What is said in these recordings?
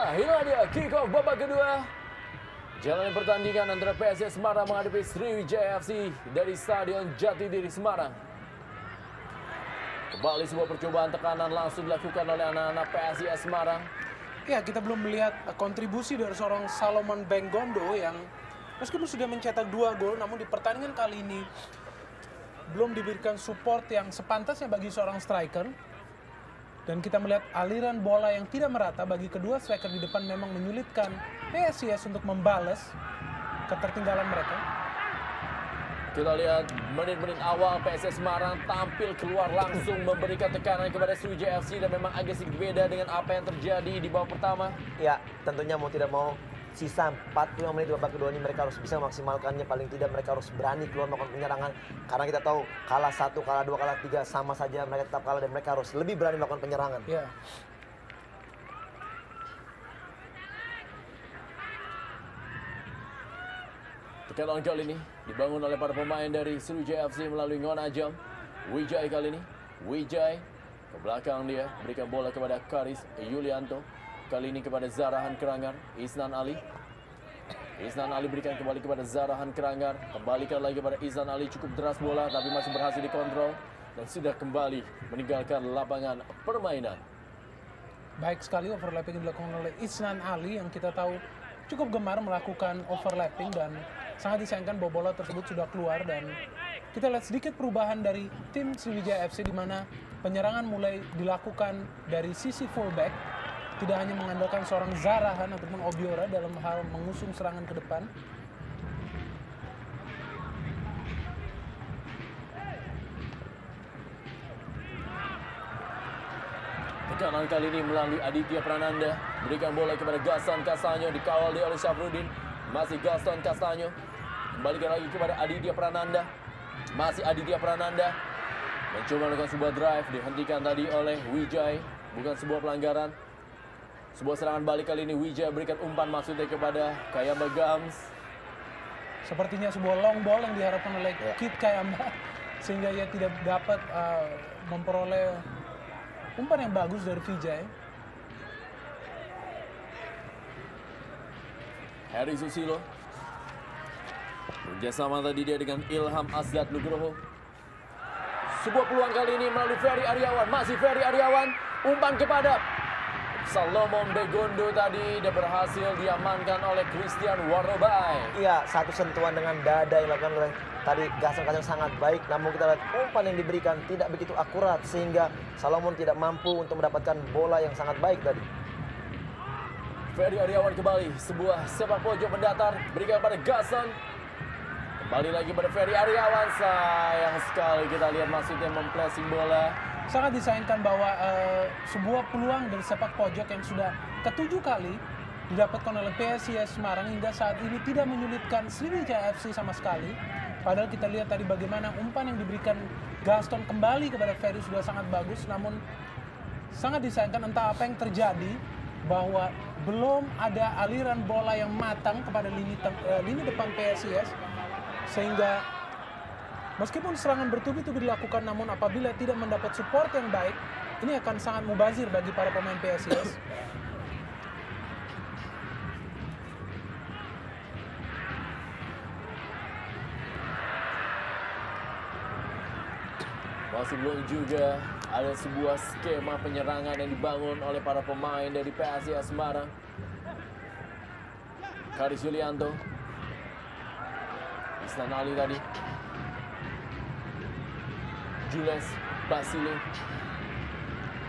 Nah, inilah dia kick off babak kedua. Jalannya pertandingan antara PSIS Semarang menghadapi Sriwijaya FC dari Stadion Jatidiri Semarang. Kembali sebuah percobaan tekanan langsung dilakukan oleh anak-anak PSIS Semarang. Ya, kita belum melihat kontribusi dari seorang Salomon Bengondo yang meskipun sudah mencetak 2 gol, namun di pertandingan kali ini belum diberikan support yang sepantasnya bagi seorang striker. Dan kita melihat aliran bola yang tidak merata bagi kedua striker di depan memang menyulitkan PSIS untuk membalas ketertinggalan mereka. Kita lihat menit-menit awal PSIS Semarang tampil keluar langsung memberikan tekanan kepada Sriwijaya FC dan memang agak sedikit beda dengan apa yang terjadi di babak pertama. Ya, tentunya mau tidak mau sisa 45 menit di babak kedua ini mereka harus bisa memaksimalkannya. Paling tidak mereka harus berani keluar melakukan penyerangan. Karena kita tahu kalah 1, kalah 2, kalah 3 sama saja mereka tetap kalah dan mereka harus lebih berani melakukan penyerangan. Ya. Tekanan kali ini dibangun oleh para pemain dari Sriwijaya FC melalui Ngonajam. Wijay kali ini. Wijay ke belakang dia berikan bola kepada Karis Yulianto. Kali ini kepada Zarahan Kerangar. Isnan Ali. Isnan Ali berikan kembali kepada Zarahan Kerangar. Kembalikan lagi kepada Isnan Ali. Cukup deras bola tapi masih berhasil dikontrol. Dan sudah kembali meninggalkan lapangan permainan. Baik sekali overlapping yang dilakukan oleh Isnan Ali yang kita tahu cukup gemar melakukan overlapping dan sangat disayangkan bahwa bola tersebut sudah keluar. Dan kita lihat sedikit perubahan dari tim Sriwijaya FC di mana penyerangan mulai dilakukan dari sisi fullback. Tidak hanya mengandalkan seorang Zarahan ataupun Obiora dalam hal mengusung serangan ke depan. Tekanan kali ini melalui Aditya Prananda. Berikan bola kepada Gaston Castanyo. Dikawal oleh Syafruddin. Masih Gaston Castanyo. Kembalikan lagi kepada Aditya Prananda. Masih Aditya Prananda. Mencoba melakukan sebuah drive. Dihentikan tadi oleh Wijay. Bukan sebuah pelanggaran. Sebuah serangan balik kali ini Wijay berikan umpan maksudnya kepada Kayamba Gams. Sepertinya sebuah long ball yang diharapkan oleh Kit Kayamba. Sehingga ia tidak dapat memperoleh umpan yang bagus dari Wijay. Heri Susilo. Kerjasama tadi dia dengan Ilham Azdat Nugroho. Sebuah peluang kali ini melalui Ferry Aryawan. Masih Ferry Aryawan. Umpan kepada Salomon Begondo tadi dia berhasil diamankan oleh Christian Warobai. Iya, satu sentuhan dengan dada yang dilakukan oleh tadi Gaston Castanyo sangat baik. Namun kita lihat umpan yang diberikan tidak begitu akurat sehingga Salomon tidak mampu untuk mendapatkan bola yang sangat baik tadi. Ferry Aryawan kembali, sebuah sepak pojok mendatar, berikan pada Gaston. Kembali lagi pada Ferry Aryawan, sayang sekali kita lihat maksudnya mempressing bola. Sangat disayangkan bahwa sebuah peluang dari sepak pojok yang sudah ke-7 kali didapatkan oleh PSIS Semarang hingga saat ini tidak menyulitkan Sriwijaya FC sama sekali. Padahal kita lihat tadi bagaimana umpan yang diberikan Gaston kembali kepada Ferry sudah sangat bagus, namun sangat disayangkan entah apa yang terjadi bahwa belum ada aliran bola yang matang kepada lini depan PSIS sehingga meskipun serangan bertubi-tubi dilakukan, namun apabila tidak mendapat support yang baik, ini akan sangat mubazir bagi para pemain PSIS. Masih belum juga ada sebuah skema penyerangan yang dibangun oleh para pemain dari PSIS Semarang. Karis Yulianto. Isnan Ali tadi. Jules Basile.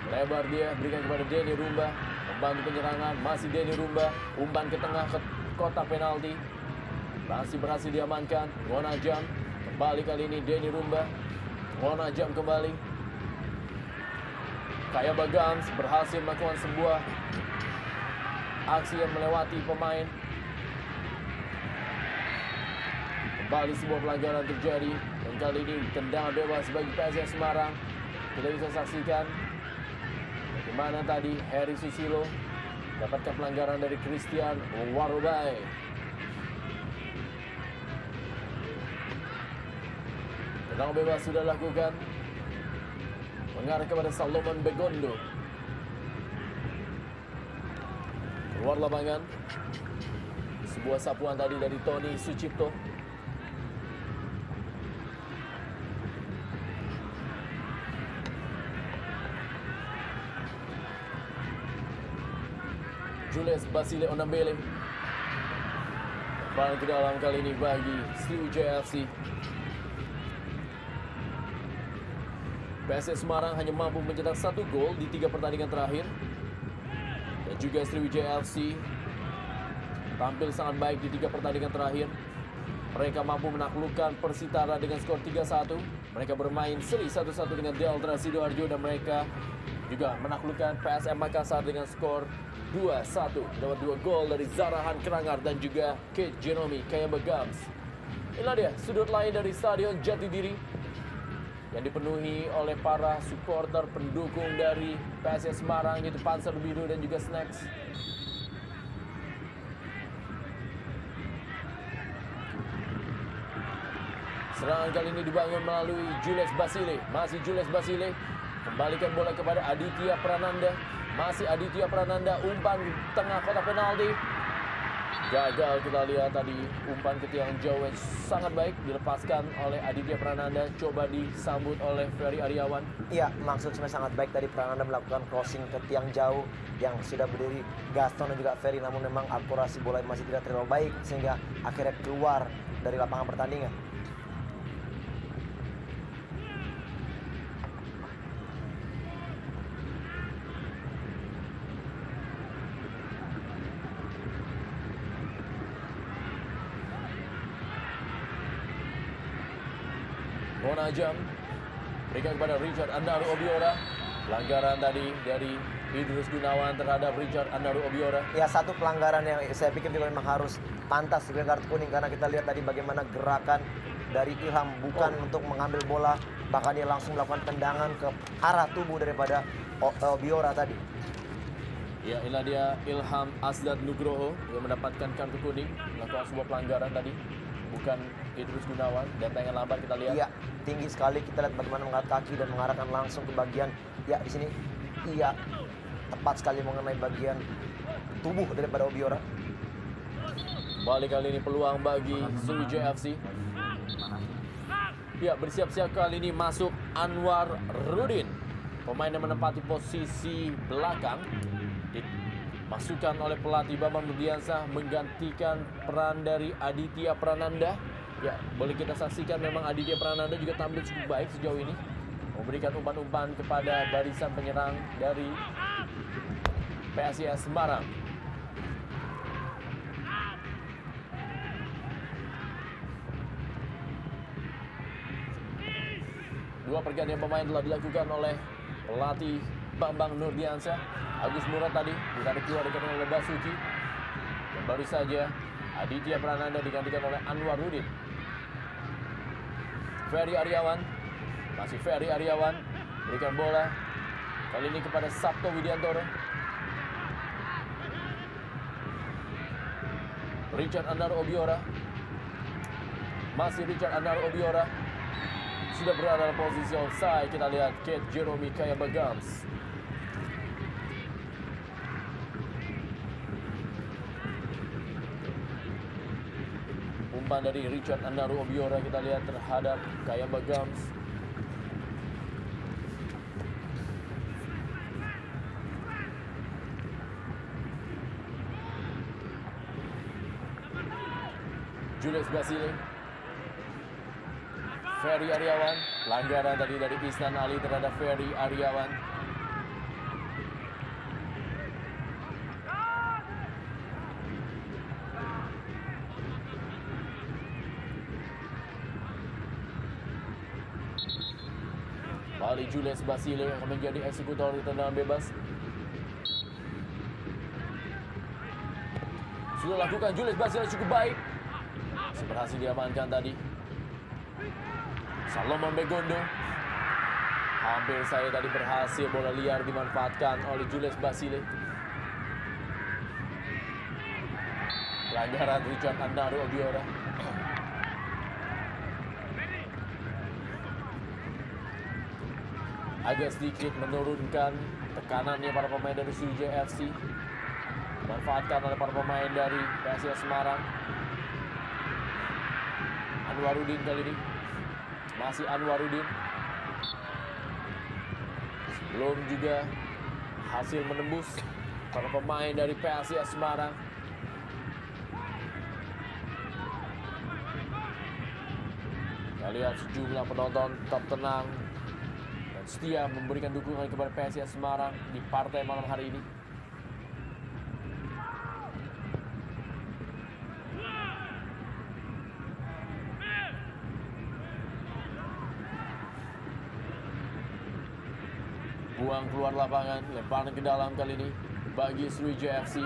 Lebar dia, berikan kepada Denny Rumba. Membantu penyerangan, masih Denny Rumba. Umpan ke tengah ke kotak penalti. Masih berhasil diamankan. Ngonajam. Kembali kali ini Denny Rumba. Ngonajam kembali. Kayamba Gams berhasil melakukan sebuah aksi yang melewati pemain. Kembali sebuah pelanggaran terjadi. Dan kali ini tendangan bebas bagi PSIS Semarang. Kita bisa saksikan bagaimana tadi Heri Susilo dapatkan pelanggaran dari Christian Warobai. Tendangan bebas sudah dilakukan. Mengarah kepada Salomon Begondo. Luar lapangan. Sebuah sapuan tadi dari Tony Sucipto. Julius Basile Onambele. Balik ke dalam kali ini bagi Sriwijaya FC. PSS Semarang hanya mampu mencetak 1 gol di 3 pertandingan terakhir. Dan juga Sriwijaya FC tampil sangat baik di 3 pertandingan terakhir. Mereka mampu menaklukkan Persitara dengan skor 3-1. Mereka bermain seri 1-1 dengan Delta Sidoarjo dan mereka juga menaklukkan PSM Makassar dengan skor 2-1. Dapat 2 gol dari Zarahan Kerangar dan juga Kate Genomi Kayabagams. Inilah dia sudut lain dari Stadion Jatidiri yang dipenuhi oleh para supporter pendukung dari PSS Semarang, yaitu Panzer Biru dan juga Snacks. Serangan kali ini dibangun melalui Julius Basile. Masih Julius Basile. Kembalikan bola kepada Aditya Prananda. Masih Aditya Prananda. Umpan tengah kotak penalti. Gagal, kita lihat tadi umpan ke tiang jauh yang sangat baik dilepaskan oleh Aditya Prananda, coba disambut oleh Ferry Aryawan. Iya, maksud sebenarnya sangat baik tadi Prananda melakukan crossing ke tiang jauh yang sudah berdiri Gaston dan juga Ferry, namun memang akurasi bola masih tidak terlalu baik sehingga akhirnya keluar dari lapangan pertandingan. Monajam berikan kepada Richard Andaru Obiora. Pelanggaran tadi dari Idrus Gunawan terhadap Richard Andaru Obiora. Ya, satu pelanggaran yang saya pikir juga memang harus pantas dengan kartu kuning karena kita lihat tadi bagaimana gerakan dari Ilham bukan untuk mengambil bola, bahkan dia langsung melakukan tendangan ke arah tubuh daripada Obiora tadi. Ya, inilah dia Ilham Asdad Nugroho yang mendapatkan kartu kuning melakukan sebuah pelanggaran tadi, bukan Idrus Gunawan. Dan tangan lambat kita lihat. Iya, tinggi sekali, kita lihat bagaimana mengangkat kaki dan mengarahkan langsung ke bagian, ya di sini, iya tepat sekali mengenai bagian tubuh daripada Obiora. Balik kali ini peluang bagi Sriwijaya FC. Ya, bersiap-siap kali ini masuk Anwar Rudin, pemain yang menempati posisi belakang. Dimasukkan oleh pelatih Bambang Nurdiansah menggantikan peran dari Aditya Prananda. Ya, boleh kita saksikan memang Aditya Prananda juga tampil cukup baik sejauh ini. Memberikan umpan-umpan kepada barisan penyerang dari PSIS Semarang. Dua pergantian pemain telah dilakukan oleh pelatih Bambang Nurdiansah. Agus Murad tadi ditarik keluar oleh Basuki. Dan baru saja Aditya Prananda digantikan oleh Anwar Rudin. Ferry Aryawan, masih Ferry Aryawan, berikan bola kali ini kepada Sabto Widiantoro. Richard Andaru Obiora, masih Richard Andaru Obiora, sudah berada dalam posisi offside. Kita lihat Kate Jeromi Kayabagams. Umpan dari Richard Andaru Obiora kita lihat terhadap Kayabagams. Julius Basile. Ferry Aryawan. Pelanggaran tadi dari Isnan Ali terhadap Ferry Aryawan. Kali Julius Basile yang menjadi eksekutor di tendangan bebas. Sudah lakukan Julius Basile cukup baik. Masih berhasil diamankan tadi. Salomon Begondo. Hampir saya tadi berhasil, bola liar dimanfaatkan oleh Julius Basile. Pelanggaran Richard Andaru Obiora. Agak sedikit menurunkan tekanannya para pemain dari Sriwijaya FC. Dan dimanfaatkan oleh para pemain dari PSIS Semarang. Anwarudin kali ini. Masih Anwarudin. Belum juga hasil menembus para pemain dari PSIS Semarang. Kita lihat sejumlah penonton tetap tenang dan setia memberikan dukungan kepada PSIS Semarang di partai malam hari ini. Buang keluar lapangan, lemparan ke dalam kali ini bagi Sriwijaya FC.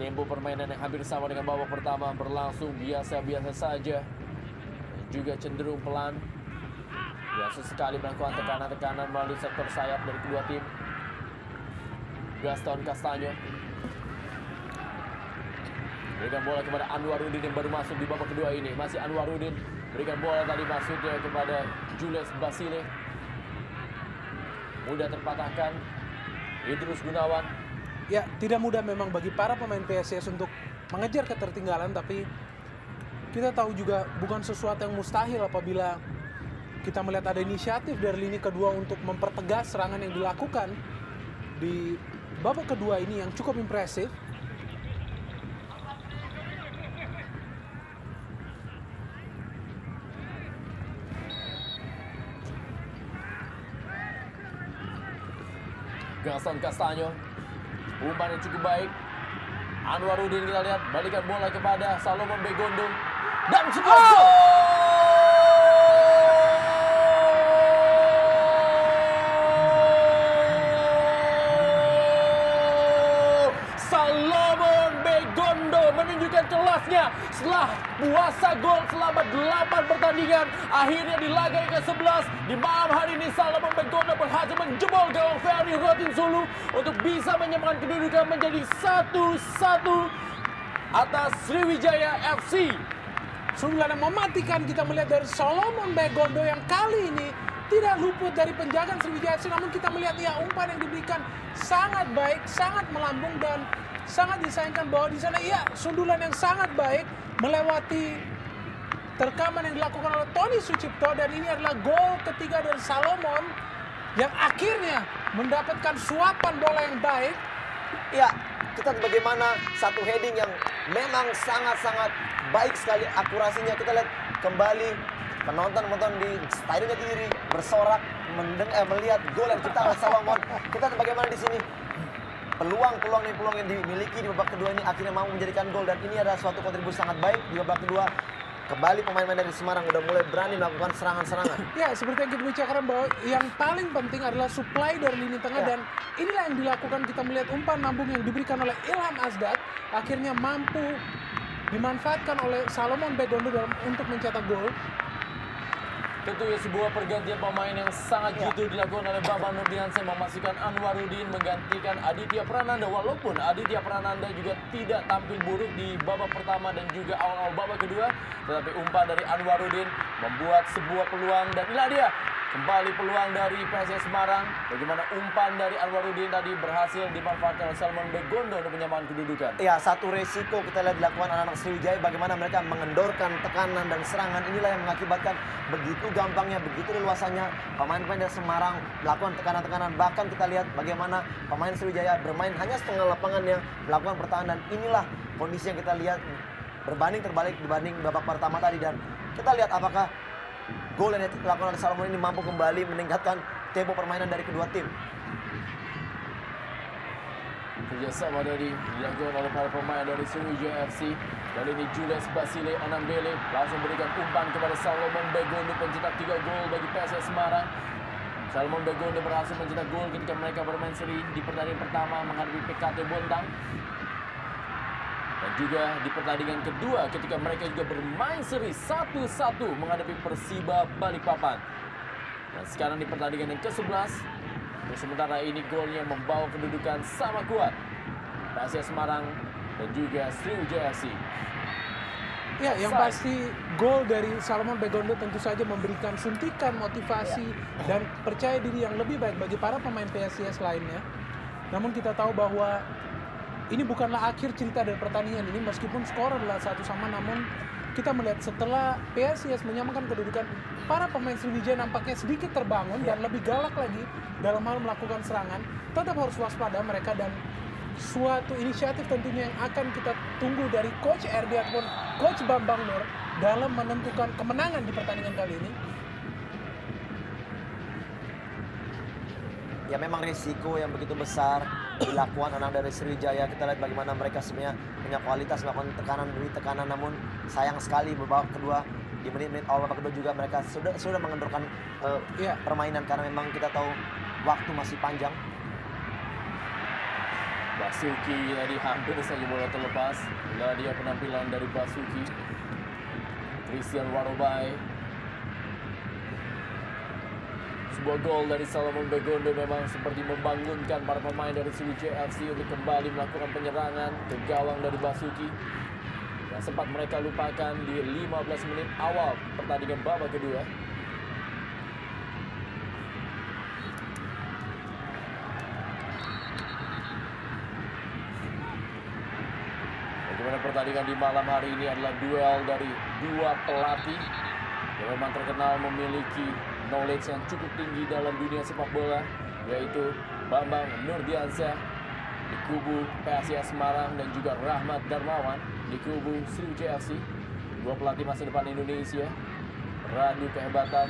Tempo permainan yang hampir sama dengan babak pertama, berlangsung biasa-biasa saja. Dan juga cenderung pelan. Biasa sekali melakukan tekanan-tekanan melalui sektor sayap dari kedua tim. Gaston Castanyo. Berikan bola kepada Anwarudin yang baru masuk di babak kedua ini. Masih Anwarudin, berikan bola tadi masuknya kepada Julius Basile. Mudah terpatahkan. Idrus Gunawan. Ya, tidak mudah memang bagi para pemain PSIS untuk mengejar ketertinggalan, tapi kita tahu juga bukan sesuatu yang mustahil apabila kita melihat ada inisiatif dari lini kedua untuk mempertegas serangan yang dilakukan di babak kedua ini yang cukup impresif. Gaston Castanyo, umpan yang cukup baik. Anwarudin kita lihat, balikan bola kepada Salomon Begondo. Dan sebuah gol! Salomon Begondo menunjukkan kelasnya setelah puasa gol selama 8 pertandingan. Akhirnya di laga yang ke-11 di malam hari ini Salomon Begondo berhasil menjebol gawang Ferry Rotinsulu untuk bisa menyamakan kedudukan menjadi 1-1 atas Sriwijaya FC. Sundulan yang mematikan kita melihat dari Salomon Begondo yang kali ini tidak luput dari penjagaan Sriwijaya FC, namun kita melihat ya umpan yang diberikan sangat baik, sangat melambung dan sangat disayangkan bahwa di sana ya sundulan yang sangat baik melewati terkaman yang dilakukan oleh Tony Sucipto, dan ini adalah gol ketiga dari Salomon yang akhirnya mendapatkan suapan bola yang baik. Ya, kita bagaimana satu heading yang memang sangat-sangat baik sekali akurasinya. Kita lihat kembali penonton di Stadion Jatidiri bersorak melihat gol yang diciptakan oleh Salomon. Kita lihat bagaimana di sini peluang yang dimiliki di babak kedua ini akhirnya mampu menjadikan gol, dan ini adalah suatu kontribusi sangat baik di babak kedua. Kembali pemain-pemain dari Semarang udah mulai berani melakukan serangan-serangan. Ya, seperti yang kita bicarakan bahwa yang paling penting adalah supply dari lini tengah, dan inilah yang dilakukan. Kita melihat umpan lambung yang diberikan oleh Ilham Asdad akhirnya mampu dimanfaatkan oleh Salomon Begondo untuk mencetak gol. Tentunya sebuah pergantian pemain yang sangat jitu dilakukan oleh Bambang Nurdiansyah, memastikan Anwarudin menggantikan Aditya Prananda. Walaupun Aditya Prananda juga tidak tampil buruk di babak pertama dan juga awal-awal babak kedua, tetapi umpan dari Anwarudin membuat sebuah peluang, dan inilah dia kembali peluang dari PSIS Semarang. Bagaimana umpan dari Anwarudin tadi berhasil dimanfaatkan oleh Salomon Begondo untuk menyamakan kedudukan. Ya, satu resiko kita lihat dilakukan anak-anak Sriwijaya, bagaimana mereka mengendorkan tekanan dan serangan. Inilah yang mengakibatkan begitu gampangnya, begitu leluasannya pemain-pemain dari Semarang melakukan tekanan-tekanan. Bahkan kita lihat bagaimana pemain Sriwijaya bermain hanya setengah lapangan yang melakukan pertahanan. Inilah kondisi yang kita lihat berbanding terbalik dibanding babak pertama tadi, dan kita lihat apakah gol yang dilakukan oleh Salomon ini mampu kembali meningkatkan tempo permainan dari kedua tim. Kerjasama dari dilakukan oleh para pemain dari Sriwijaya FC. Kali ini Julius Basile Anambele langsung berikan umpan kepada Salomon Begondo, pencetak 3 gol bagi PSIS Semarang. Salomon Begondo berhasil mencetak gol ketika mereka bermain seri di pertandingan pertama menghadapi PKT Bontang. Dan juga di pertandingan kedua ketika mereka juga bermain seri 1-1 menghadapi Persiba Balikpapan. Dan sekarang di pertandingan yang ke-11, untuk sementara ini golnya membawa kedudukan sama kuat PSIS Semarang dan juga Sriwijaya FC. Ya, yang pasti gol dari Salomon Begondo tentu saja memberikan suntikan motivasi dan percaya diri yang lebih baik bagi para pemain PSIS lainnya. Namun kita tahu bahwa ini bukanlah akhir cerita dari pertandingan ini, meskipun skor adalah 1-1, namun kita melihat setelah PSIS menyamakan kedudukan, para pemain Sriwijaya nampaknya sedikit terbangun dan lebih galak lagi dalam hal melakukan serangan. Tetap harus waspada mereka, dan suatu inisiatif tentunya yang akan kita tunggu dari Coach RD ataupun Coach Bambang Nur dalam menentukan kemenangan di pertandingan kali ini. Ya memang risiko yang begitu besar dilakukan anak dari Sriwijaya. Kita lihat bagaimana mereka sebenarnya punya kualitas melakukan tekanan demi tekanan, namun sayang sekali babak kedua, di menit-menit awal babak kedua juga mereka sudah mengendorkan permainan, karena memang kita tahu waktu masih panjang. Basuki tadi hampir saja bola terlepas. Inilah dia penampilan dari Basuki. Christian Warobai. Sebuah gol dari Salomon Begondo memang seperti membangunkan para pemain dari Sriwijaya FC untuk kembali melakukan penyerangan ke gawang dari Basuki yang sempat mereka lupakan di 15 menit awal pertandingan babak kedua. Bagaimana pertandingan di malam hari ini adalah duel dari dua pelatih yang memang terkenal memiliki knowledge yang cukup tinggi dalam dunia sepak bola, yaitu Bambang Nurdiansyah di kubu PSIS Semarang dan juga Rahmat Darmawan di kubu Sriwijaya FC. Dua pelatih masa depan Indonesia, beradu kehebatan,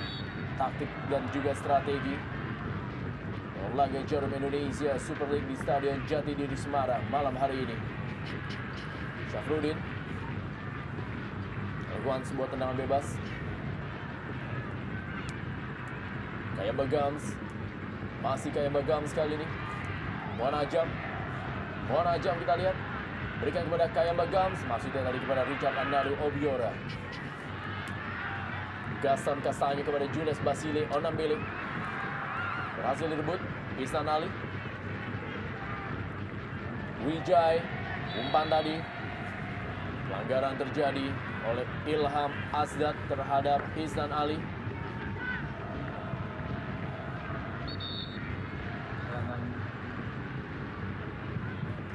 taktik dan juga strategi. Laga Jarum Indonesia Super League di Stadion Jatidiri Semarang malam hari ini. Syafruddin melakukan sebuah tendangan bebas. Kayamba Gams, masih Kayamba Gams kali ini. Muanajam kita lihat, berikan kepada Kayamba Gams, maksudnya tadi kepada Richard Andaru Obiora. Gaston Kastanya kepada Julius Basile Onambele, berhasil direbut Isnan Ali. Wijay, umpan tadi, pelanggaran terjadi oleh Ilham Asdad terhadap Isnan Ali.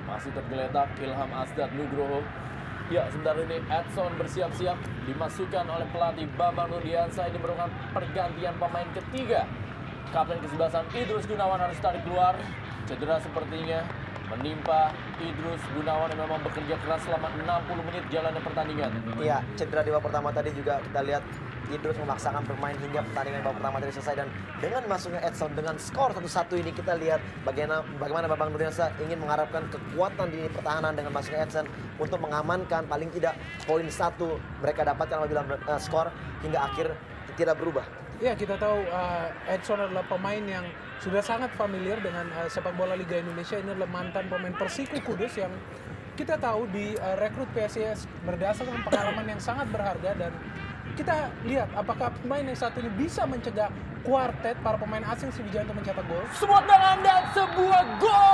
Masih tergeletak Ilham Asdad Nugroho. Ya, sebentar ini Edson bersiap-siap dimasukkan oleh pelatih Bambang Nurdiansyah. Ini merupakan pergantian pemain ketiga. Kapten kesebelasan Idrus Gunawan harus tarik keluar. Cedera sepertinya menimpa Idrus Gunawan yang memang bekerja keras selama 60 menit jalannya pertandingan. Iya, cedera di babak pertama tadi juga kita lihat Idrus memaksakan bermain hingga pertandingan babak pertama tadi selesai, dan dengan masuknya Edson dengan skor 1-1 ini kita lihat bagaimana Bambang Nurdiansyah ingin mengharapkan kekuatan di pertahanan dengan masuknya Edson untuk mengamankan paling tidak poin 1 mereka dapatkan apabila skor hingga akhir tidak berubah. Ya, kita tahu Edson adalah pemain yang sudah sangat familiar dengan sepak bola Liga Indonesia. Ini adalah mantan pemain Persiku Kudus yang kita tahu di rekrut PSIS berdasarkan pengalaman yang sangat berharga, dan kita lihat apakah pemain yang satu ini bisa mencegah kuartet para pemain asing Sriwijaya untuk mencetak gol. Sebuah tendangan dan sebuah gol!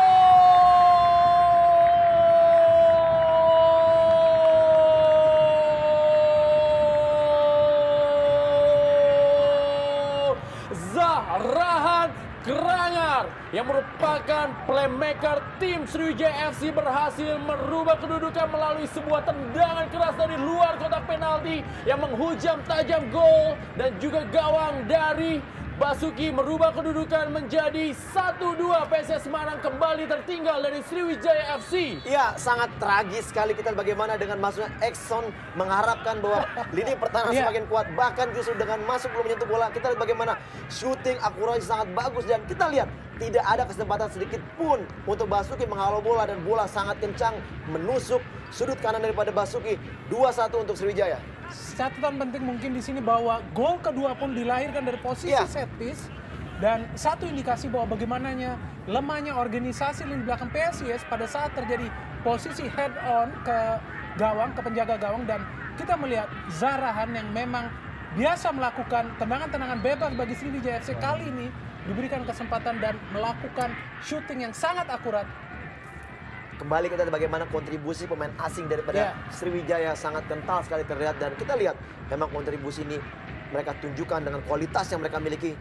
Zahrahan Krangar yang merupakan playmaker tim Sriwijaya FC berhasil merubah kedudukan melalui sebuah tendangan keras dari luar kotak penalti yang menghujam tajam gol, dan juga gawang dari Basuki merubah kedudukan menjadi 1-2. PSIS Semarang kembali tertinggal dari Sriwijaya FC. Iya, sangat tragis sekali kita bagaimana dengan masuknya Edson mengharapkan bahwa lini pertahanan semakin kuat. Bahkan justru dengan masuk belum menyentuh bola, kita lihat bagaimana shooting akurasi sangat bagus, dan kita lihat tidak ada kesempatan sedikit pun untuk Basuki menghalau bola, dan bola sangat kencang menusuk sudut kanan daripada Basuki. 2-1 untuk Sriwijaya. Catatan penting mungkin di sini bahwa gol kedua pun dilahirkan dari posisi set piece, dan satu indikasi bahwa bagaimananya lemahnya organisasi lini belakang PSIS pada saat terjadi posisi head on ke gawang, ke penjaga gawang, dan kita melihat Zahrahan yang memang biasa melakukan tendangan-tendangan bebas bagi Sriwijaya FC kali ini diberikan kesempatan dan melakukan shooting yang sangat akurat. Kembali kita lihat bagaimana kontribusi pemain asing daripada Sriwijaya sangat kental sekali terlihat, dan kita lihat memang kontribusi ini mereka tunjukkan dengan kualitas yang mereka miliki.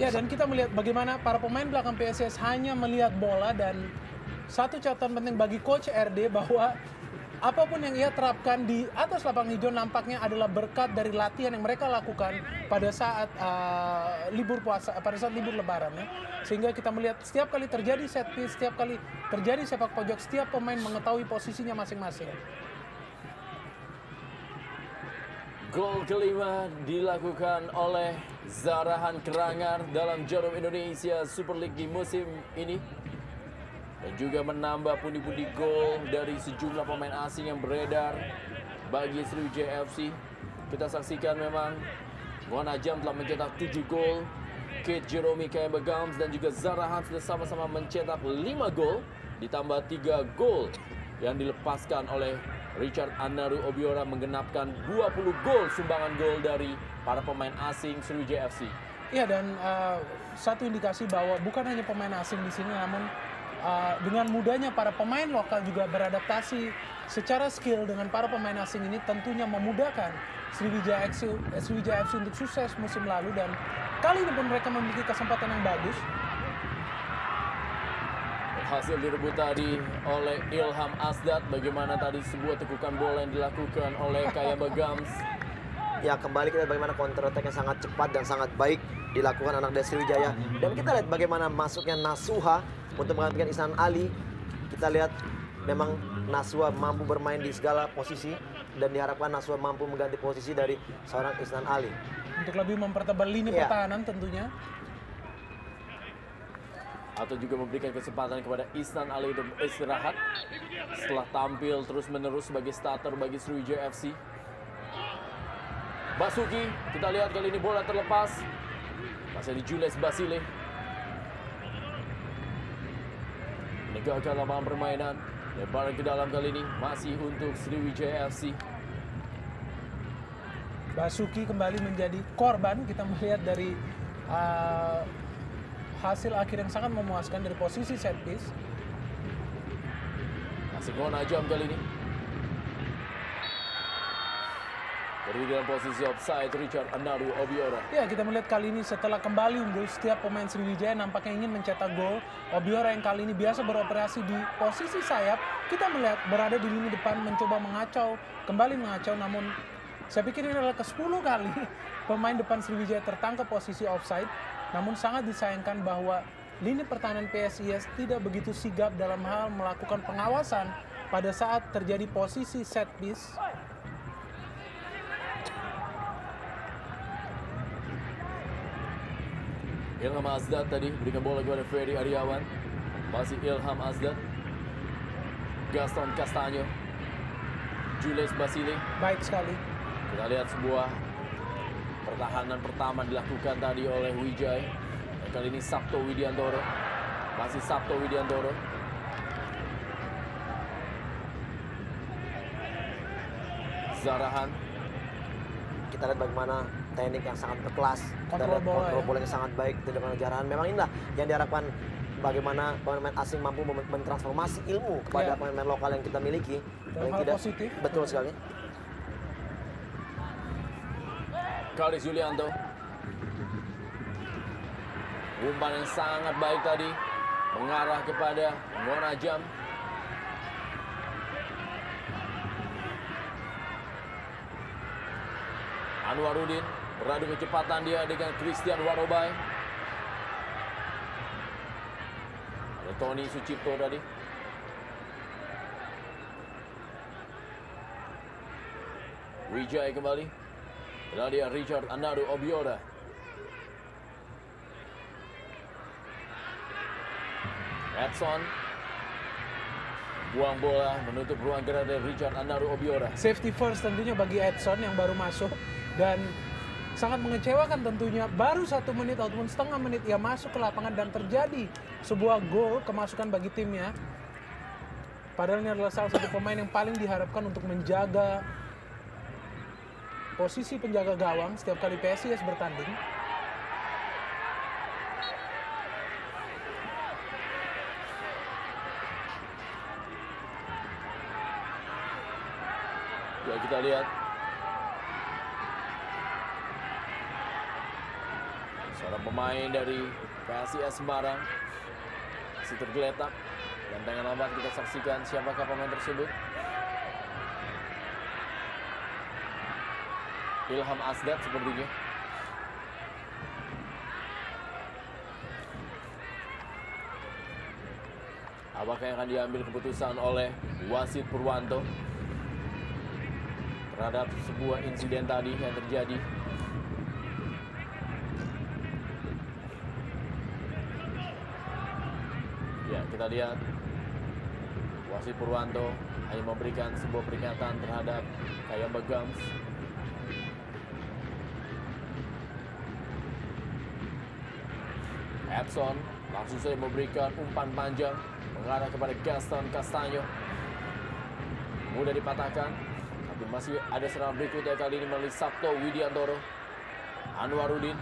Ya, dan kita melihat bagaimana para pemain belakang PSIS hanya melihat bola dan satu catatan penting bagi Coach RD bahwa apapun yang ia terapkan di atas lapangan hijau nampaknya adalah berkat dari latihan yang mereka lakukan pada saat libur puasa, pada saat libur Lebaran ya. Sehingga kita melihat setiap kali terjadi set piece, setiap kali terjadi sepak pojok, setiap pemain mengetahui posisinya masing-masing. Gol kelima dilakukan oleh Zarahan Kerangar dalam Jarum Indonesia Super League di musim ini. Dan juga menambah pundi-pundi gol dari sejumlah pemain asing yang beredar bagi Sriwijaya FC. Kita saksikan memang Ngona Jam telah mencetak 7 gol. Kate Jerome Kayamba Gams dan juga Zarahan sudah sama-sama mencetak 5 gol. Ditambah 3 gol yang dilepaskan oleh Richard Anaru Obiora, menggenapkan 20 gol sumbangan gol dari para pemain asing Sriwijaya FC. Iya, dan satu indikasi bahwa bukan hanya pemain asing di sini, namun dengan mudahnya para pemain lokal juga beradaptasi secara skill dengan para pemain asing ini tentunya memudahkan Sriwijaya FC untuk sukses musim lalu, dan kali ini pun mereka memiliki kesempatan yang bagus. Hasil direbut tadi oleh Ilham Asdat. Bagaimana tadi sebuah tekukan bola yang dilakukan oleh Kayamba Gams. Ya, kembali kita lihat bagaimana counter attack yang sangat cepat dan sangat baik dilakukan anak dari Sriwijaya. Dan kita lihat bagaimana masuknya Nasuha untuk menggantikan Ihsan Ali. Kita lihat memang Nasuha mampu bermain di segala posisi dan diharapkan Nasuha mampu mengganti posisi dari seorang Ihsan Ali. Untuk lebih mempertebal lini pertahanan tentunya. Atau juga memberikan kesempatan kepada Ihsan Ali untuk istirahat setelah tampil terus-menerus sebagai starter bagi Sriwijaya FC. Basuki, kita lihat kali ini bola terlepas. Masih di Jules Basile. Menegakkan lapangan permainan. Lebaran ke dalam kali ini masih untuk Sriwijaya FC. Basuki kembali menjadi korban. Kita melihat dari hasil akhir yang sangat memuaskan dari posisi set piece. Masih Ngona Jam kali ini. Berdiri dalam posisi offside Richard Anaru Obiora. Ya, kita melihat kali ini setelah kembali unggul, setiap pemain Sriwijaya nampaknya ingin mencetak gol. Obiora yang kali ini biasa beroperasi di posisi sayap, kita melihat berada di lini depan mencoba kembali mengacau, namun saya pikir ini adalah ke-10 kali pemain depan Sriwijaya tertangkap posisi offside. Namun sangat disayangkan bahwa lini pertahanan PSIS tidak begitu sigap dalam hal melakukan pengawasan pada saat terjadi posisi set piece. Ilham Asdat tadi berikan bola kepada Ferry Aryawan. Masih Ilham Asdat. Gaston Castanyo. Jules Basile. Baik sekali. Kita lihat sebuah pertahanan pertama dilakukan tadi oleh Wijay. Dan kali ini Sabto Widiantoro. Masih Sabto Widiantoro. Zarahan. Kita lihat bagaimana teknik yang sangat berkelas dan Kontrol bola yang sangat baik dengan Zarahan. Memang inilah yang diharapkan, bagaimana pemain asing mampu mentransformasi ilmu kepada pemain lokal yang kita miliki. Dalam hal positif. Betul sekali. Karis Yulianto. Umpan yang sangat baik tadi mengarah kepada Ngona Jam. Anwarudin beradu kecepatan dia dengan Christian Warobai. Ada Tony Sucipto tadi. Wijay kembali. Lalu dia Richard Anaru Obiora. Edson buang bola menutup ruang gerak dari Richard Anaru Obiora. Safety first tentunya bagi Edson yang baru masuk, dan sangat mengecewakan tentunya. Baru 1 menit ataupun setengah menit ia masuk ke lapangan dan terjadi sebuah gol kemasukan bagi timnya. Padahal ini adalah salah satu pemain yang paling diharapkan untuk menjaga posisi penjaga gawang setiap kali PSIS bertanding. Ya, kita lihat seorang pemain dari PSIS Semarang masih tergeletak. Dan tangan lambat kita saksikan siapakah pemain tersebut. Ilham Asdad sepertinya. Apakah yang akan diambil keputusan oleh wasit Purwanto terhadap sebuah insiden tadi yang terjadi? Ya, kita lihat wasit Purwanto hanya memberikan sebuah peringatan terhadap Kayamba Gams. Epson langsung saja memberikan umpan panjang mengarah kepada Gaston Castanyo. Mudah dipatahkan, tapi masih ada serangan berikutnya kali ini melalui Sabto Widiantoro. Anwarudin.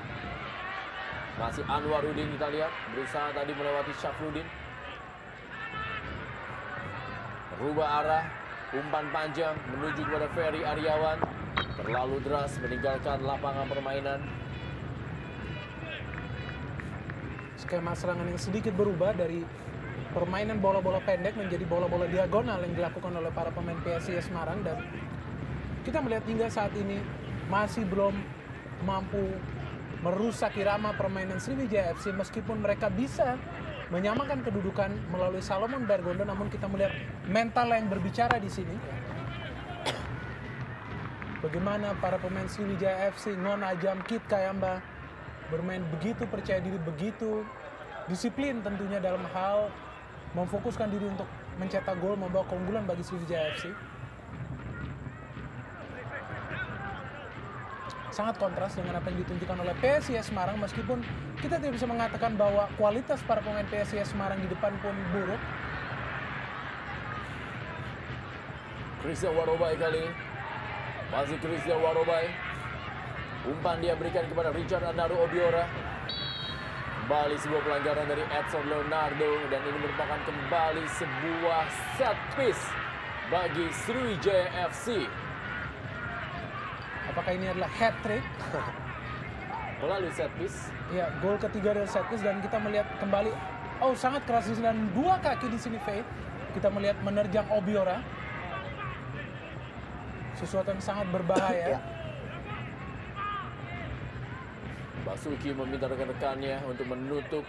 Masih Anwarudin kita lihat berusaha tadi melewati Syafruddin. Berubah arah, umpan panjang menuju kepada Ferry Aryawan. Terlalu deras meninggalkan lapangan permainan. Skema serangan yang sedikit berubah dari permainan bola-bola pendek menjadi bola-bola diagonal yang dilakukan oleh para pemain PSIS Semarang, dan kita melihat hingga saat ini masih belum mampu merusak irama permainan Sriwijaya FC meskipun mereka bisa menyamakan kedudukan melalui Salomon Bergondo, namun kita melihat mental yang berbicara di sini. Bagaimana para pemain Sriwijaya FC, Non Ajam, Kit Kayamba bermain begitu percaya diri, begitu disiplin tentunya dalam hal memfokuskan diri untuk mencetak gol, membawa keunggulan bagi Sriwijaya FC. Sangat kontras dengan apa yang ditunjukkan oleh PSIS Semarang, meskipun kita tidak bisa mengatakan bahwa kualitas para pemain PSIS Semarang di depan pun buruk. Christian Warobai kali ini. Masih Christian Warobai. Umpan dia berikan kepada Richard Andaru Obiora. Kembali sebuah pelanggaran dari Edson Leonardo, dan ini merupakan kembali sebuah set piece bagi Sriwijaya FC. Apakah ini adalah hat-trick? Melalui set piece. Ya, gol ketiga dari set piece, dan kita melihat kembali, oh sangat keras di sini, dan dua kaki di sini Faye. Kita melihat menerjang Obiora. Sesuatu yang sangat berbahaya. Basuki meminta rekan-rekannya untuk menutup.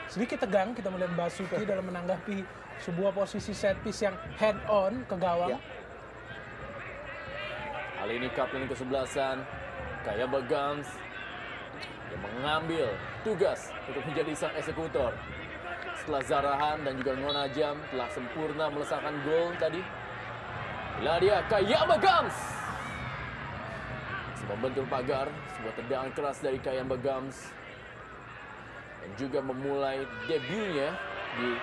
Sedikit tegang kita melihat Basuki dalam menanggapi sebuah posisi set piece yang head on ke gawang. Kali ini kapten kesebelasan Kayamba Gams yang mengambil tugas untuk menjadi sang eksekutor. Setelah Zarahan dan juga Ngonajam telah sempurna melesakkan gol tadi, inilah dia Kayamba Gams membentur pagar. Sebuah tendangan keras dari Kayamba Gams, dan juga memulai debutnya di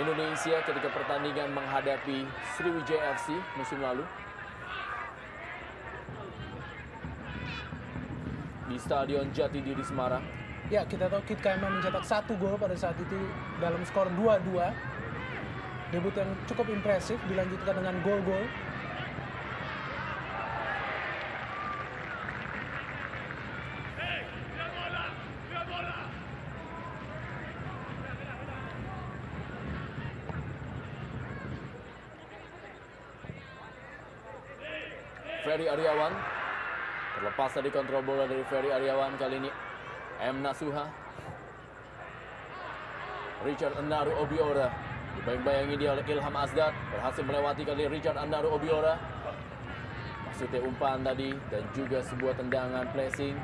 Indonesia ketika pertandingan menghadapi Sriwijaya FC musim lalu di Stadion Jatidiri Semarang. Ya, kita tahu Kit Kayamba mencetak 1 gol pada saat itu dalam skor 2-2. Debut yang cukup impresif dilanjutkan dengan gol-gol. Ferry Aryawan terlepas tadi kontrol bola dari Ferry Aryawan, kali ini M. Nasuha. Richard Andaru Obiora dibayang-bayangi dia oleh Ilham Asdad, berhasil melewati kali Richard Andaru Obiora. Maksudnya umpan tadi dan juga sebuah tendangan placing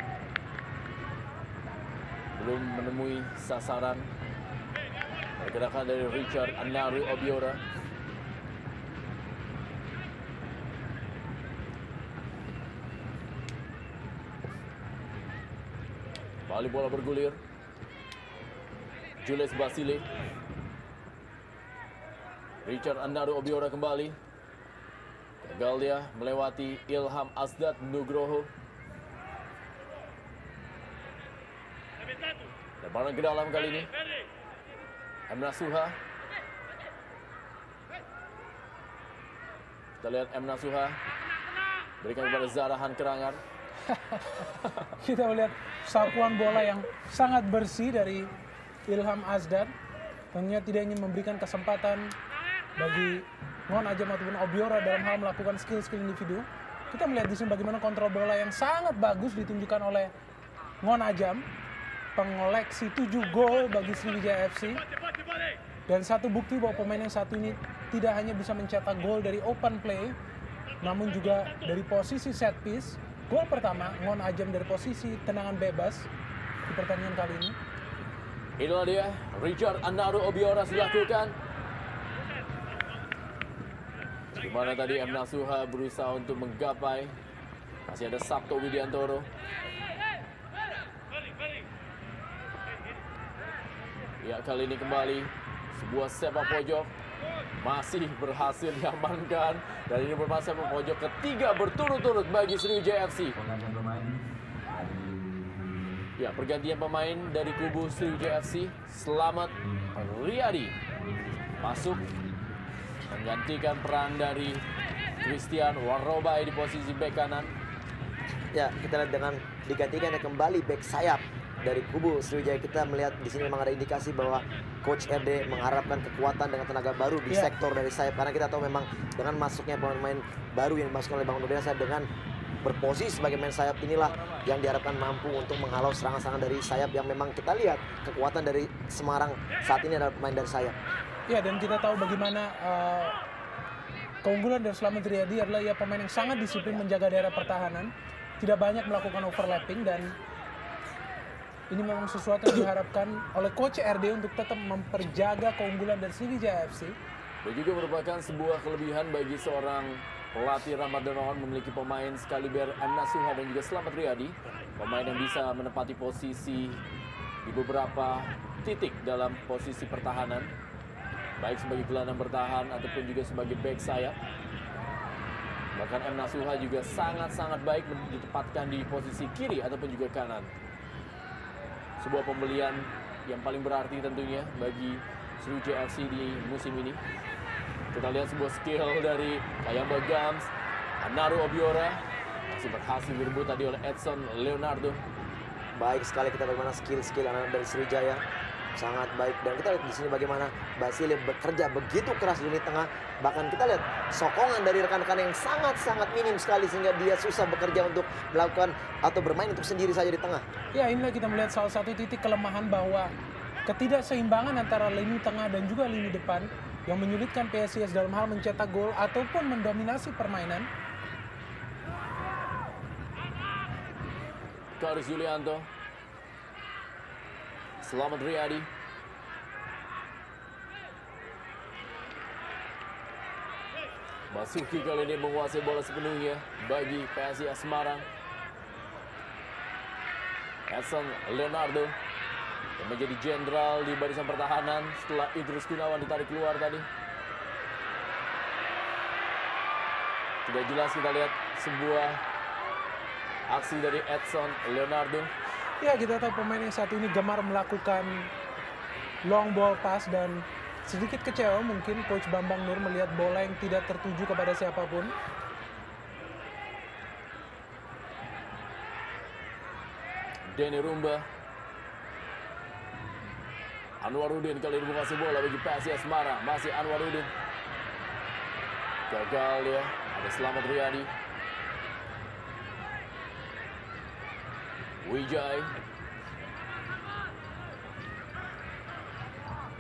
belum menemui sasaran. Pergerakan dari Richard Andaru Obiora. Kembali bola bergulir. Julius Basile. Richard Andaru Obiora kembali. Gagal dia melewati Ilham Asdad Nugroho. Lebaran ke dalam kali ini. M. Nasuha. Kita lihat M. Nasuha berikan kepada Zarahan Kerangan. Kita melihat sapuan bola yang sangat bersih dari Ilham Asdad. tentunya tidak ingin memberikan kesempatan bagi Ngon Ajam ataupun Obiora dalam hal melakukan skill-skill individu. Kita melihat di sini bagaimana kontrol bola yang sangat bagus ditunjukkan oleh Ngon Ajam, pengoleksi 7 gol bagi Sriwijaya FC. Dan satu bukti bahwa pemain yang satu ini tidak hanya bisa mencetak gol dari open play, namun juga dari posisi set piece. Gol pertama Ngon Ajam dari posisi tendangan bebas di pertandingan kali ini. Inilah dia, Richard Anaru Obiora dilakukan. Di mana tadi M. Nasuha berusaha untuk menggapai. Masih ada Sabto Widiantoro. Ya, kali ini kembali sebuah sepak pojok masih berhasil diamankan, dan ini merupakan sepak pojok ketiga berturut-turut bagi Sriwijaya FC. Ya, pergantian pemain dari kubu Sriwijaya FC. Slamet Riyadi masuk menggantikan peran dari Christian Warobai di posisi bek kanan. Ya, kita lihat dengan digantikan kembali bek sayap dari kubu Sriwijaya. Kita melihat di sini memang ada indikasi bahwa Coach RD mengharapkan kekuatan dengan tenaga baru di sektor dari sayap, karena kita tahu memang dengan masuknya pemain baru yang dimasukkan oleh Bang Nurdiansyah dengan berposisi sebagai main sayap, inilah yang diharapkan mampu untuk menghalau serangan-serangan dari sayap yang memang kita lihat kekuatan dari Semarang saat ini adalah pemain dari sayap. Ya, dan kita tahu bagaimana keunggulan dari Slamet Riyadi adalah ia pemain yang sangat disiplin menjaga daerah pertahanan, tidak banyak melakukan overlapping, dan ini memang sesuatu yang diharapkan oleh Coach RD untuk tetap memperjaga keunggulan dari Sriwijaya FC. Dan juga merupakan sebuah kelebihan bagi seorang pelatih Rahmat Darmawan memiliki pemain sekaliber M. Nasuha dan juga Slamet Riyadi, pemain yang bisa menempati posisi di beberapa titik dalam posisi pertahanan, baik sebagai gelandang bertahan ataupun juga sebagai bek sayap. Bahkan M. Nasuha juga sangat-sangat baik ditempatkan di posisi kiri ataupun juga kanan. Sebuah pembelian yang paling berarti tentunya bagi Sriwijaya FC di musim ini. Kita lihat sebuah skill dari Kayamba Gams. Anaru Obiora masih berhasil direbut tadi oleh Edson Leonardo. Baik sekali kita bagaimana skill-skill anak dari Sriwijaya, sangat baik. Dan kita lihat di sini bagaimana Basile bekerja begitu keras di lini tengah. Bahkan kita lihat sokongan dari rekan-rekan yang sangat-sangat minim sekali sehingga dia susah bekerja untuk melakukan atau bermain untuk sendiri saja di tengah. Ya, inilah kita melihat salah satu titik kelemahan bahwa ketidakseimbangan antara lini tengah dan juga lini depan yang menyulitkan PSIS dalam hal mencetak gol ataupun mendominasi permainan. Karis Yulianto, Slamet Riyadi, Basuki kali ini menguasai bola sepenuhnya bagi PSIS Semarang. Edson Leonardo yang menjadi jenderal di barisan pertahanan setelah Idrus Gunawan ditarik keluar tadi. Tidak jelas, kita lihat sebuah aksi dari Edson Leonardo. Ya, kita tahu pemain yang satu ini gemar melakukan long ball pass dan sedikit kecewa mungkin Coach Bambang Nur melihat bola yang tidak tertuju kepada siapapun. Denny Rumba. Anwarudin kali ini menguasai bola bagi PSIS Semarang. Masih Anwarudin. Gagal ya. Ada Slamet Riyadi. Wijay.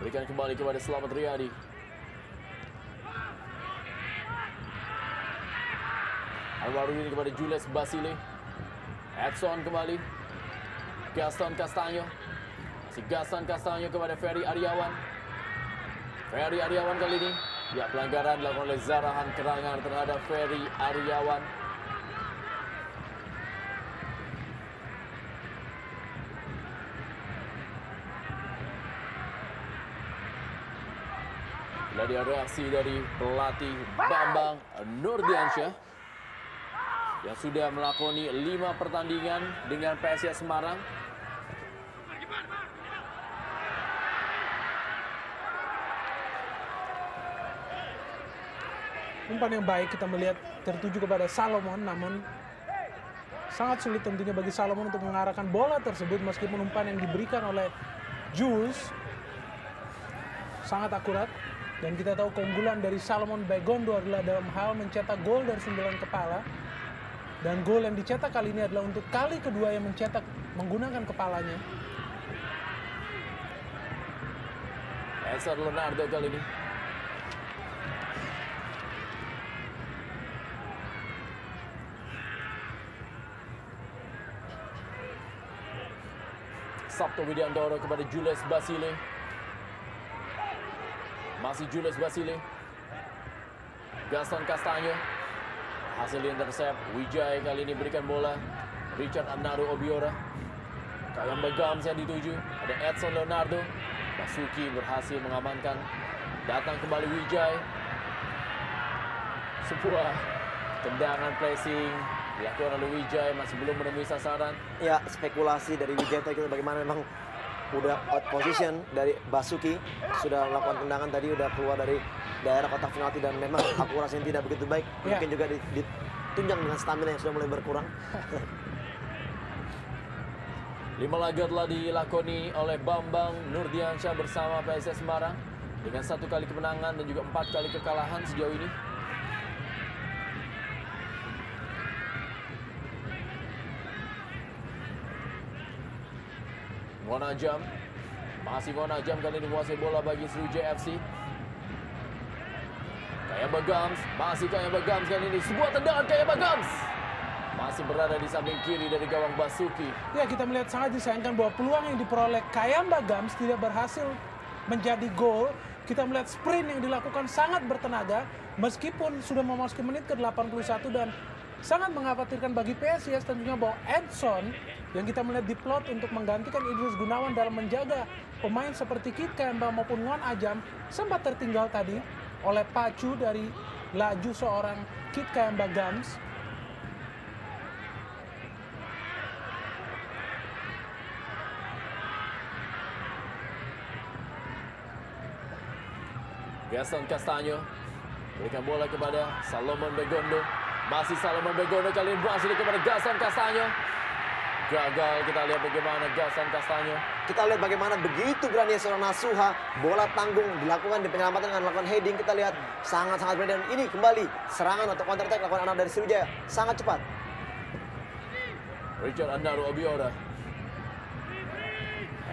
Berikan kembali kepada Slamet Riyadi. Anwarudin kepada Jules Basile. Edson kembali. Gaston Castanyo. Masih Gaston Castanyo kepada Ferry Aryawan. Ferry Aryawan kali ini. Ya, pelanggaran dilakukan oleh Zarahan Kerangan terhadap Ferry Aryawan. Bila dia reaksi dari pelatih Bambang Nurdiansyah yang sudah melakoni 5 pertandingan dengan PSIS Semarang. Umpan yang baik kita melihat tertuju kepada Salomon, namun sangat sulit tentunya bagi Salomon untuk mengarahkan bola tersebut meskipun umpan yang diberikan oleh Jules sangat akurat. Dan kita tahu keunggulan dari Salomon Begondo adalah dalam hal mencetak gol dari sundulan kepala. Dan gol yang dicetak kali ini adalah untuk kali kedua yang mencetak menggunakan kepalanya. Edson Leonardo kali ini. Sabto Widiantoro kepada Julius Basile. Masih Julius Basile. Gaston Castaño. Hasil intercept. Wijay kali ini berikan bola. Richard Anaru Obiora. Kayamba Gams yang dituju. Ada Edson Leonardo. Basuki berhasil mengamankan. Datang kembali Wijay. Sebuah tendangan pressing dilakukan oleh Wijay, masih belum menemui sasaran. Ya, spekulasi dari Wijay tadi bagaimana memang udah out position dari Basuki, sudah melakukan tendangan tadi, udah keluar dari daerah kotak penalti dan memang akurasinya tidak begitu baik. Mungkin juga ditunjang dengan stamina yang sudah mulai berkurang. 5 laga telah dilakoni oleh Bambang Nurdiansyah bersama PSIS Semarang dengan 1 kali kemenangan dan juga 4 kali kekalahan sejauh ini. Ngonajam, masih Ngonajam kali ini menguasai bola bagi Sriwijaya FC. Kayamba Gams, masih Kayamba Gams kali ini, sebuah tendangan Kayamba Gams. Masih berada di samping kiri dari gawang Basuki. Ya, kita melihat sangat disayangkan bahwa peluang yang diperoleh Kayamba Gams tidak berhasil menjadi gol. Kita melihat sprint yang dilakukan sangat bertenaga meskipun sudah memasuki menit ke-81 dan sangat mengkhawatirkan bagi PSIS tentunya bahwa Edson yang kita melihat diplot untuk menggantikan Idrus Gunawan dalam menjaga pemain seperti Kit Kayamba maupun Ngon Ajam sempat tertinggal tadi oleh pacu dari laju seorang Kit Kayamba Gams. Gaston Castaño berikan bola kepada Salomon Begondo. Masih Salomon Begondo kali ini berhasil kepada Gaston Castaño. Gagal, kita lihat bagaimana Gaston Castaño. Kita lihat bagaimana begitu berani seorang Nasuha, bola tanggung dilakukan di penyelamatan dengan melakukan heading. Kita lihat sangat-sangat berani dan ini kembali serangan atau counter attack lakukan anak dari Sriwijaya sangat cepat. Richard Anaru Obiora.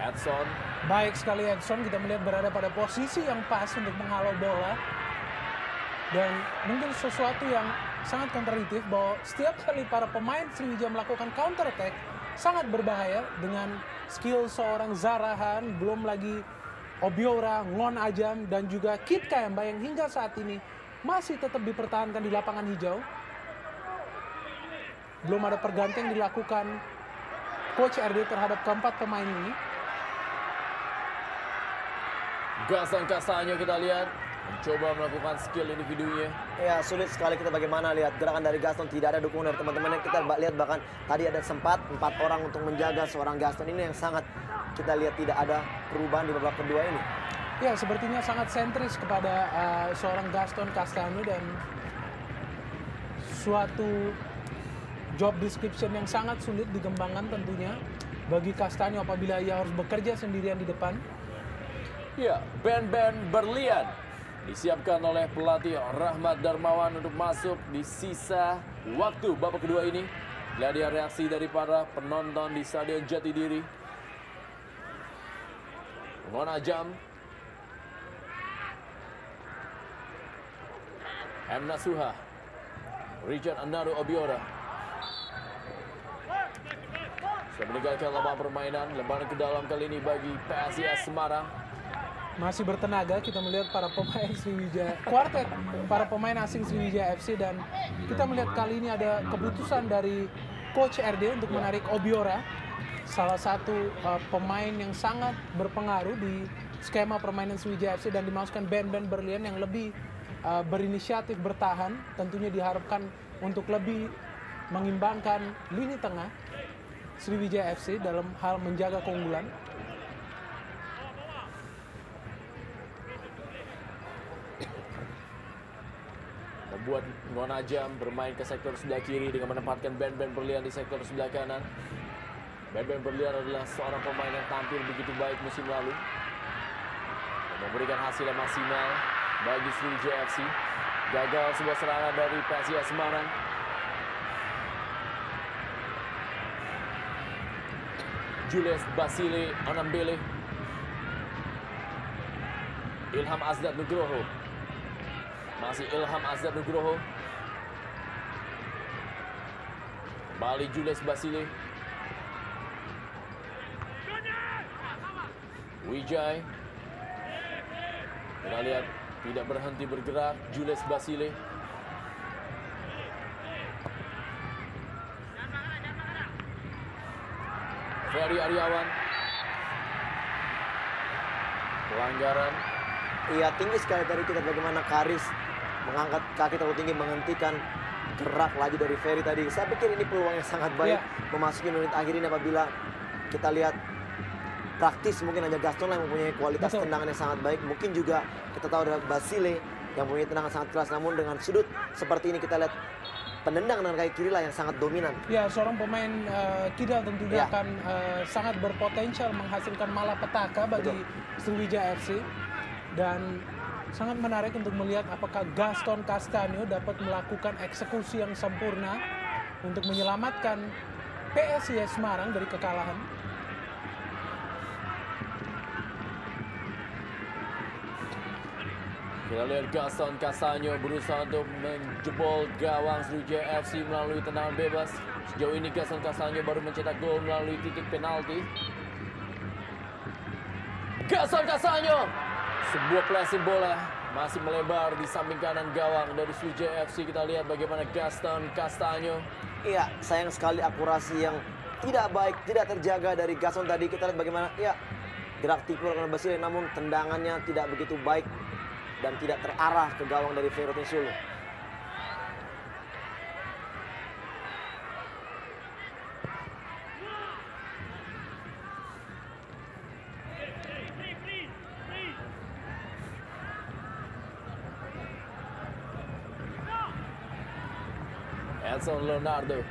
Edson. Baik sekali Edson, kita melihat berada pada posisi yang pas untuk menghalau bola. Dan mungkin sesuatu yang sangat kontradiktif bahwa setiap kali para pemain Sriwijaya melakukan counter attack sangat berbahaya dengan skill seorang Zarahan, belum lagi Obiora, Ngon Ajam, dan juga Kit Kayamba yang hingga saat ini masih tetap dipertahankan di lapangan hijau. Belum ada pergantian yang dilakukan Coach RD terhadap keempat pemain ini. Gaston Castaño kita lihat mencoba melakukan skill individunya. Ya, sulit sekali kita bagaimana lihat gerakan dari Gaston, tidak ada dukungan dari teman-temannya. Kita lihat bahkan tadi ada sempat 4 orang untuk menjaga seorang Gaston ini yang sangat kita lihat tidak ada perubahan di babak kedua ini. Ya, sepertinya sangat sentris kepada seorang Gaston Castaño dan suatu job description yang sangat sulit dikembangkan tentunya bagi Castaño apabila ia harus bekerja sendirian di depan. Ya, Ben Berlian disiapkan oleh pelatih Rahmat Darmawan untuk masuk di sisa waktu babak kedua ini. Lihat dia reaksi dari para penonton di Stadion Jatidiri. Ngon Ajam, M. Nasuha, Richard Anaru Obiora. Sudah meninggalkan lapangan permainan, lebaran ke dalam kali ini bagi PSIS Semarang. Masih bertenaga, kita melihat para pemain Sriwijaya, kuartet para pemain asing Sriwijaya FC, dan kita melihat kali ini ada keputusan dari Coach RD untuk menarik Obiora, salah satu pemain yang sangat berpengaruh di skema permainan Sriwijaya FC, dan dimasukkan Ben Berlian yang lebih berinisiatif bertahan, tentunya diharapkan untuk lebih mengimbangkan lini tengah Sriwijaya FC dalam hal menjaga keunggulan. Membuat Ngon Ajam bermain ke sektor sebelah kiri dengan menempatkan Ben Berlian di sektor sebelah kanan. Ben Berlian adalah seorang pemain yang tampil begitu baik musim lalu. memberikan hasil yang maksimal bagi Sriwijaya FC. Gagal sebuah serangan dari PSIS Semarang. Julius Basile Anambele. Ilham Azdat Nugroho. Masih Ilham Azdat Nugroho. Kembali Julius Basile. Wijay. Kita lihat tidak berhenti bergerak Julius Basile. Ferry Aryawan. Pelanggaran. Iya, tinggi sekali tadi kita bagaimana Karis mengangkat kaki terlalu tinggi menghentikan gerak laju dari Ferry tadi. Saya pikir ini peluang yang sangat baik memasuki menit akhir ini apabila kita lihat praktis mungkin hanya Gaston yang mempunyai kualitas tendangan yang sangat baik. Mungkin juga kita tahu ada Basile yang mempunyai tendangan sangat keras. Namun dengan sudut seperti ini kita lihat penendang dengan kaki kiri lah yang sangat dominan. Ya, seorang pemain kidal tentunya akan sangat berpotensial menghasilkan malapetaka bagi Sriwijaya FC. Dan sangat menarik untuk melihat apakah Gaston Castanyo dapat melakukan eksekusi yang sempurna untuk menyelamatkan PSIS Semarang dari kekalahan. Kita lihat Gaston Castanyo berusaha untuk menjebol gawang Sriwijaya FC melalui tendangan bebas. Sejauh ini Gaston Castanyo baru mencetak gol melalui titik penalti. Gaston Castanyo, sebuah placing bola masih melebar di samping kanan gawang dari Sriwijaya FC. Kita lihat bagaimana Gaston Castanyo. Iya, sayang sekali akurasi yang tidak baik, tidak terjaga dari Gaston tadi. Kita lihat bagaimana gerak tikul oleh Basile, namun tendangannya tidak begitu baik dan tidak terarah ke gawang dari Ferry Sulu. Edson Leonardo.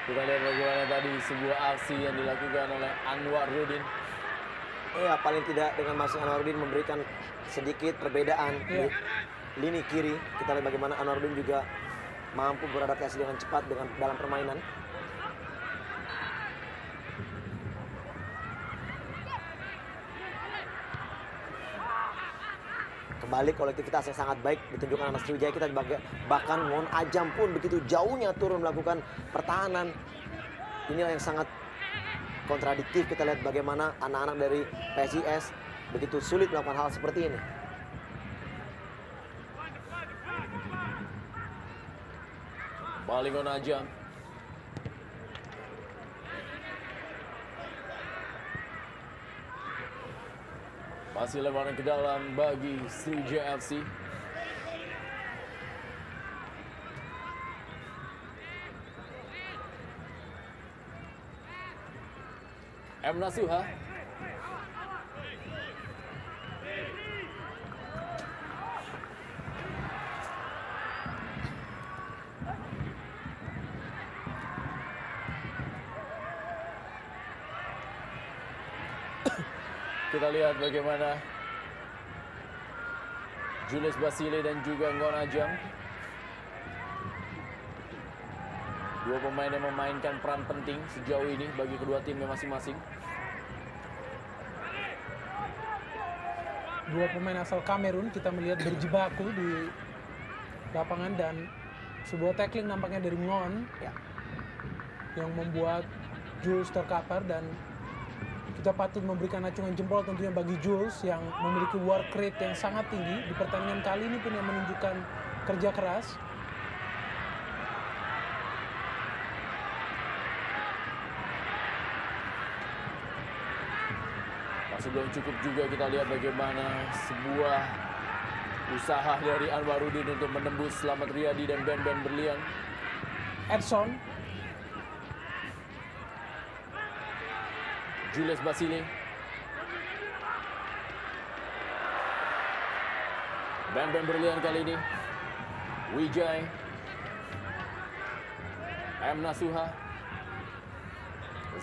Kita lihat bagaimana tadi sebuah aksi yang dilakukan oleh Anwarudin. Iya, paling tidak dengan masuk Anwarudin memberikan sedikit perbedaan di lini kiri. Kita lihat bagaimana Anwarudin juga mampu beradaptasi dengan cepat dalam permainan. Kembali kolektivitas yang sangat baik ditunjukkan anak Sriwijaya. Kita bahkan Ngon Ajam pun begitu jauhnya turun melakukan pertahanan. Inilah yang sangat kontradiktif. Kita lihat bagaimana anak-anak dari PSIS begitu sulit melakukan hal seperti ini. Balik Ngon Ajam. Masih lebaran ke dalam bagi Sriwijaya FC. M. Nasuha. Kita lihat bagaimana Julius Basile dan juga Ngon Ajam. Dua pemain yang memainkan peran penting sejauh ini bagi kedua timnya masing-masing. Dua pemain asal Kamerun kita melihat berjibaku di lapangan dan sebuah tackling nampaknya dari Ngon yang membuat Jules terkapar, dan kita patut memberikan acungan jempol tentunya bagi Jules yang memiliki work rate yang sangat tinggi di pertandingan kali ini pun yang menunjukkan kerja keras. Masih belum cukup juga, kita lihat bagaimana sebuah usaha dari Anwarudin untuk menembus Slamet Riyadi dan Ben Berlian. Edson. Julius Basile. Ben Berlian kali ini. Wijay. M. Nasuha.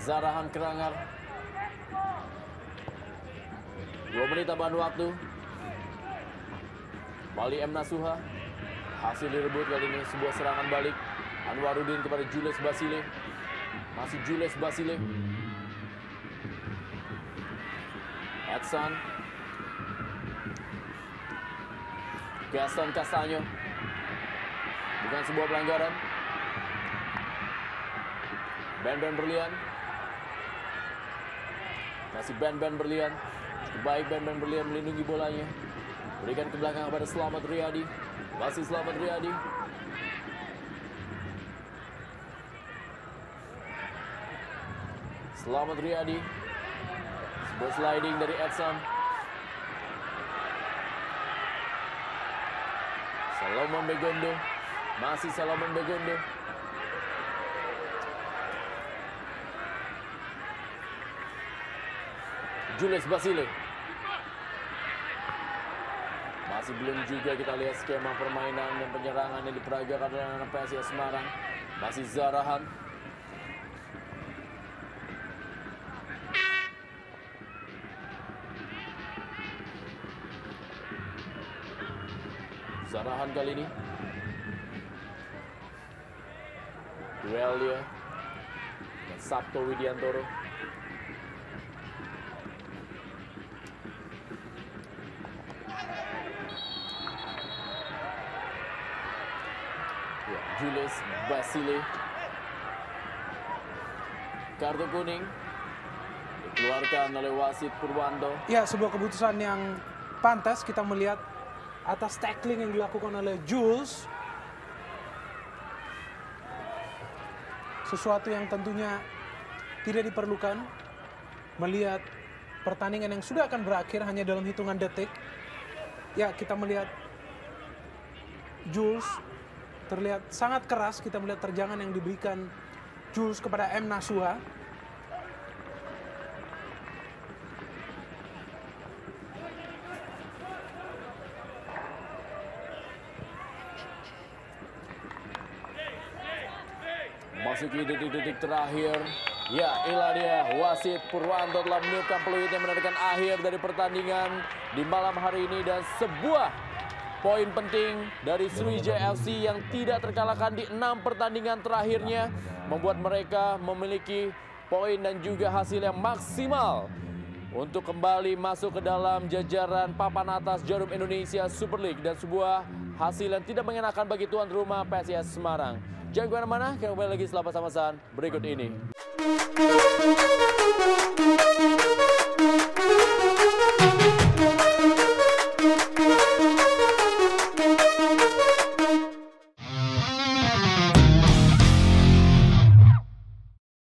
Zarahan Kerangar. 2 menit tambahan waktu. Kembali M. Nasuha. Hasil direbut kali ini, sebuah serangan balik. Anwarudin kepada Julius Basile. Masih Julius Basile. Edson. Gaston Castaño. Bukan sebuah pelanggaran. Ben Berlian. Masih Ben Berlian. Baik Ben Berlian melindungi bolanya. Berikan ke belakang kepada Slamet Riyadi. Masih Slamet Riyadi. Slamet Riyadi. Sebuah sliding dari Edson. Salomon Begondo. Masih Salomon Begondo. Julius Basile. Masih belum juga kita lihat skema permainan dan penyerangan yang diperagakan oleh anak PSIS Semarang. Masih Zarahan. Zarahan kali ini. Duel dia. Dan Sabto Widiantoro. Ya, Julius Basile. Kartu kuning dikeluarkan oleh wasit Purwanto. Ya, sebuah keputusan yang pantas kita melihat atas tackling yang dilakukan oleh Jules. Sesuatu yang tentunya tidak diperlukan melihat pertandingan yang sudah akan berakhir hanya dalam hitungan detik. Ya, kita melihat Jules terlihat sangat keras. Kita melihat terjangan yang diberikan Jules kepada M. Nasuha. Masuki detik-detik terakhir. Ya, inilah dia wasit Purwanto telah meniupkan peluit yang menandakan akhir dari pertandingan di malam hari ini, dan sebuah poin penting dari Sriwijaya FC yang tidak terkalahkan di 6 pertandingan terakhirnya, membuat mereka memiliki poin dan juga hasil yang maksimal untuk kembali masuk ke dalam jajaran papan atas Jarum Indonesia Super League, dan sebuah hasil yang tidak mengenakan bagi tuan rumah PSIS Semarang. Jangan kemana-mana, kita kembali lagi setelah pasan berikut ini.